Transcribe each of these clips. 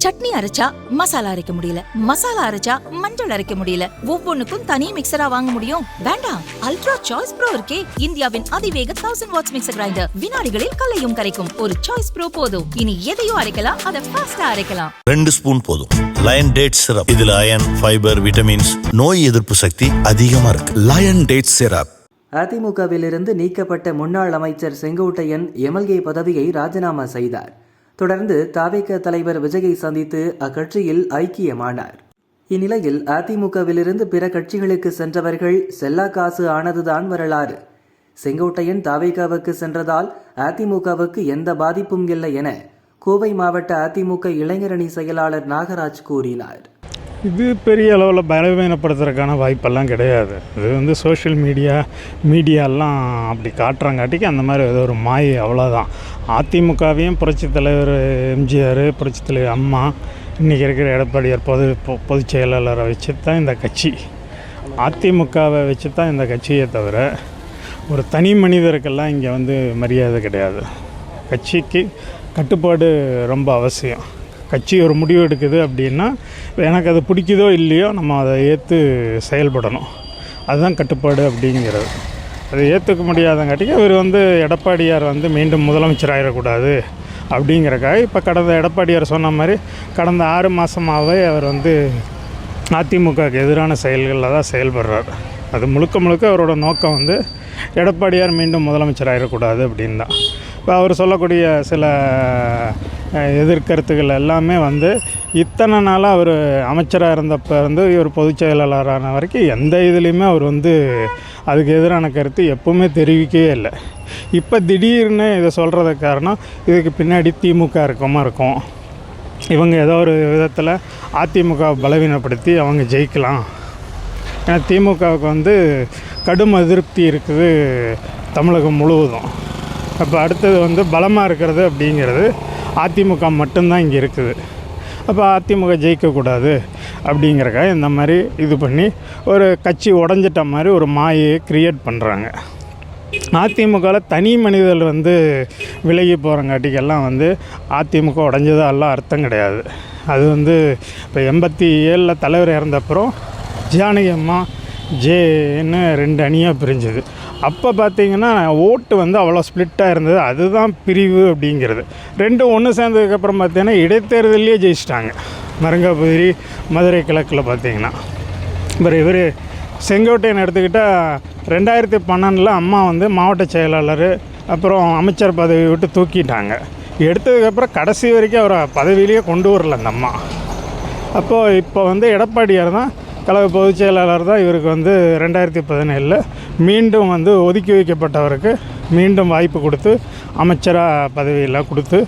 சட்னி அரைச்சா மசாலா அரைக்க முடியல, மசாலா அரைச்சா மஞ்சள் அரைக்க முடியல, ஒவ்வொன்னுக்கும் தனி மிக்சரா வாங்க முடியும்? வேண்டாம், அல்ட்ரா சாய்ஸ் ப்ரோ இருக்கே, இந்தியாவின் அதிவேக 1000 வாட்ஸ் மிக்சர் கிரைண்டர், வினாடிகளில் கல்லையும் கரைக்கும் ஒரு சாய்ஸ் ப்ரோ போதும். இனி எதையும் அரைக்கலாம், அதை ஃபாஸ்டா அரைக்கலாம். 2 ஸ்பூன் போதும். லயன் டேட்ஸ் சிரப், இதுல அயன், ஃபைபர், விட்டமின்ஸ், நோய் எதிர்ப்பு சக்தி அதிகமா இருக்கு. Lion dates syrup. அதிமுகவிலிருந்து நீக்கப்பட்ட முன்னாள் அமைச்சர் செங்கோட்டையன் எம்எல்ஏ பதவியை ராஜினாமா செய்தார். தொடர்ந்து தவிக தலைவர் விஜயை சந்தித்து அக்கட்சியில் ஐக்கியமானார். இந்நிலையில் அதிமுகவிலிருந்து பிற கட்சிகளுக்கு சென்றவர்கள் செல்லா காசு ஆனதுதான் வரலாறு. செங்கோட்டையன் தவிகவுக்கு சென்றதால் அதிமுகவுக்கு எந்த பாதிப்பும் இல்லை என கோவை மாவட்ட அதிமுக இளைஞரணி செயலாளர் நாகராஜ் கூறினார். இது பெரிய அளவில் பலவீனப்படுத்துறதுக்கான வாய்ப்பெல்லாம் கிடையாது. இது சோஷியல் மீடியாலாம் அப்படி காட்டுறங்காட்டிக்கு அந்த மாதிரி ஏதோ ஒரு மாயை, அவ்வளோதான். அதிமுகவையும் புரட்சித் தலைவர் எம்ஜிஆர், புரட்சித் தலைவர் அம்மா, இன்றைக்கி இருக்கிற எடப்பாடியார் பொதுச் செயலாளரை வச்சு தான் இந்த கட்சி, அதிமுகவை வச்சு தான் இந்த கட்சியை தவிர ஒரு தனி மனிதருக்கெல்லாம் இங்கே மரியாதை கிடையாது. கட்சிக்கு கட்டுப்பாடு ரொம்ப அவசியம். கட்சி ஒரு முடிவு எடுக்குது அப்படின்னா எனக்கு அது பிடிக்குதோ இல்லையோ நம்ம அதை ஏற்று செயல்படணும். அதுதான் கட்டுப்பாடு அப்படிங்கிறது. அதை ஏற்றுக்க முடியாதங்காட்டிக்கு அவர் எடப்பாடியார் மீண்டும் முதலமைச்சர் ஆகிடக்கூடாது அப்படிங்கிறக்காக இப்போ கடந்த எடப்பாடியார் சொன்ன மாதிரி கடந்த 6 மாதமாகவே அவர் அதிமுகவுக்கு எதிரான செயல்களில் தான் செயல்படுறார். அது முழுக்க அவரோட நோக்கம் எடப்பாடியார் மீண்டும் முதலமைச்சர் ஆகிடக்கூடாது அப்படின்னு தான். இப்போ அவர் சொல்லக்கூடிய சில எதிர்கருத்துக்கள் எல்லாமே இத்தனை நாளாக அவர் அமைச்சராக இருந்தப்போ இவர் பொதுச் செயலாளரான வரைக்கும் எந்த இதுலேயுமே அவர் அதுக்கு எதிரான கருத்து எப்பவுமே தெரிவிக்கவே இல்லை. இப்போ திடீர்னு இதை சொல்கிறதுக்கு காரணம் இதுக்கு பின்னாடி திமுக இருக்கும். இவங்க ஏதோ ஒரு விதத்தில் அதிமுக பலவீனப்படுத்தி அவங்க ஜெயிக்கலாம். ஏன்னா திமுகவுக்கு கடும் அதிருப்தி இருக்குது தமிழகம் முழுவதும். அப்போ அடுத்தது பலமாக இருக்கிறது அப்படிங்கிறது அதிமுக மட்டும்தான் இங்கே இருக்குது. அப்போ அதிமுக ஜெயிக்கக்கூடாது அப்படிங்கிறக்காக இந்த மாதிரி இது பண்ணி ஒரு கட்சி உடஞ்சிட்ட மாதிரி ஒரு மாயை க்ரியேட் பண்ணுறாங்க. அதிமுகவில் தனி மனிதர்கள் விலகி போகிறங்காட்டிக்கெல்லாம் அதிமுக உடஞ்சதெல்லாம் அர்த்தம் கிடையாது. அது இப்போ 87 தலைவர் இறந்தப்புறம் ஜானகி அம்மா ஜேன்னு 2 அணியாக பிரிஞ்சுது. அப்போ பார்த்திங்கன்னா ஓட்டு அவ்வளோ ஸ்ப்ளிட்டாக இருந்தது. அதுதான் பிரிவு அப்படிங்கிறது. 2 ஒன்று சேர்ந்ததுக்கப்புறம் பார்த்திங்கன்னா இடைத்தேர்தலையே ஜெயிச்சிட்டாங்க. மருங்காபுரி, மதுரை கிழக்கில் பார்த்திங்கன்னா. இவர் செங்கோட்டையன் எடுத்துக்கிட்டால் 2012 அம்மா மாவட்ட செயலாளர் அப்புறம் அமைச்சர் பதவி விட்டு தூக்கிட்டாங்க. எடுத்ததுக்கப்புறம் கடைசி வரைக்கும் அவரை பதவியிலேயே கொண்டு வரல அந்த அம்மா. அப்போது இப்போ எடப்பாடியார் தான் கழக பொதுச் செயலாளர் தான். இவருக்கு 2017 மீண்டும் ஒதுக்கி வைக்கப்பட்டவருக்கு மீண்டும் வாய்ப்பு கொடுத்து அமைச்சராக பதவியெல்லாம் கொடுத்து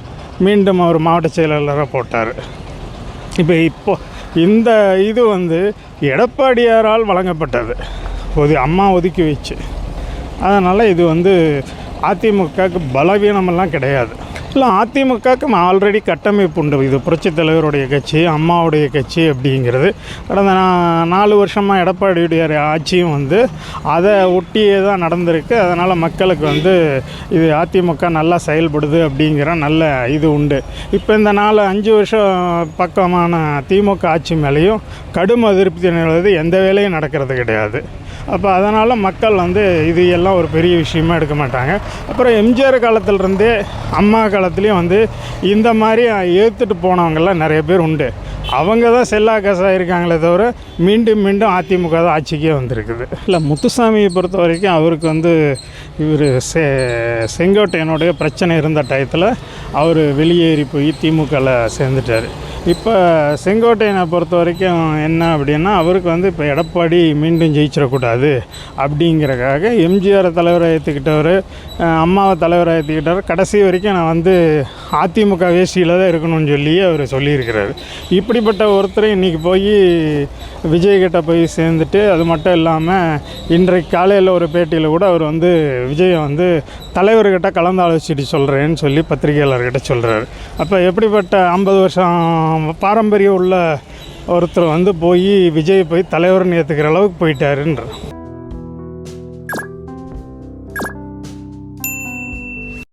மீண்டும் அவர் மாவட்ட செயலாளராக போட்டார். இப்போ இந்த இது எடப்பாடியாரால் வழங்கப்பட்டது, அம்மா ஒதுக்கி வச்சு. அதனால் இது அதிமுகவுக்கு பலவீனமெல்லாம் கிடையாது. இல்லை, அதிமுகவுக்கு ஆல்ரெடி கட்டமைப்பு உண்டு. இது புரட்சித் தலைவருடைய கட்சி, அம்மாவுடைய கட்சி அப்படிங்கிறது. கடந்த 4 வருஷமாக எடப்பாடியுடைய ஆட்சியும் அதை ஒட்டியே தான் நடந்திருக்கு. அதனால் மக்களுக்கு இது அதிமுக நல்லா செயல்படுது அப்படிங்கிற நல்ல இது உண்டு. இப்போ இந்த 4-5 வருஷம் பக்கமான திமுக ஆட்சி மேலேயும் கடும் அதிருப்தி நிலவுது. எந்த வேலையும் நடக்கிறது கிடையாது. அப்போ அதனால் மக்கள் இது எல்லாம் ஒரு பெரிய விஷயமாக எடுக்க மாட்டாங்க. அப்புறம் எம்ஜிஆர் காலத்திலிருந்தே அம்மா காலத்துலேயும் இந்த மாதிரி ஏற்றுட்டு போனவங்கெல்லாம் நிறைய பேர் உண்டு. அவங்க தான் செல்லா காசாக இருக்காங்களே தவிர மீண்டும் அதிமுக தான் ஆட்சிக்கே வந்திருக்குது. இல்லை, முத்துசாமியை பொறுத்த வரைக்கும் அவருக்கு இவர் செங்கோட்டையனுடைய பிரச்சனை இருந்த டயத்தில் அவர் வெளியேறி போய் திமுகவில் சேர்ந்துட்டார். இப்போ செங்கோட்டையனை பொறுத்த வரைக்கும் என்ன அப்படின்னா அவருக்கு இப்போ எடப்பாடி மீண்டும் ஜெயிச்சிடக்கூடாது அப்படிங்கிறக்காக எம்ஜிஆர் தலைவராக ஏற்றுக்கிட்டவர், அம்மாவை தலைவராக ஏற்றுக்கிட்டவர். கடைசி வரைக்கும் நான் அதிமுக வேஷ்டியில் தான் இருக்கணும்னு அவர் சொல்லியிருக்கிறாரு. இப்படிப்பட்ட ஒருத்தர் இன்றைக்கி போய் விஜய்கிட்ட போய் சேர்ந்துட்டு, அது மட்டும் இல்லாமல் இன்றைக்கு காலையில் ஒரு பேட்டியில் கூட அவர் விஜயை தலைவர்கிட்ட கலந்து ஆலோசிச்சுட்டு சொல்கிறேன்னு சொல்லி பத்திரிகையாளர்கிட்ட சொல்கிறாரு. அப்போ எப்படிப்பட்ட 50 வருஷம் பாரம்பரியம் உள்ள ஒருத்தர் போய் விஜய் போய் தலைவர்னு ஏற்றுக்கிற அளவுக்கு போயிட்டாருன்ற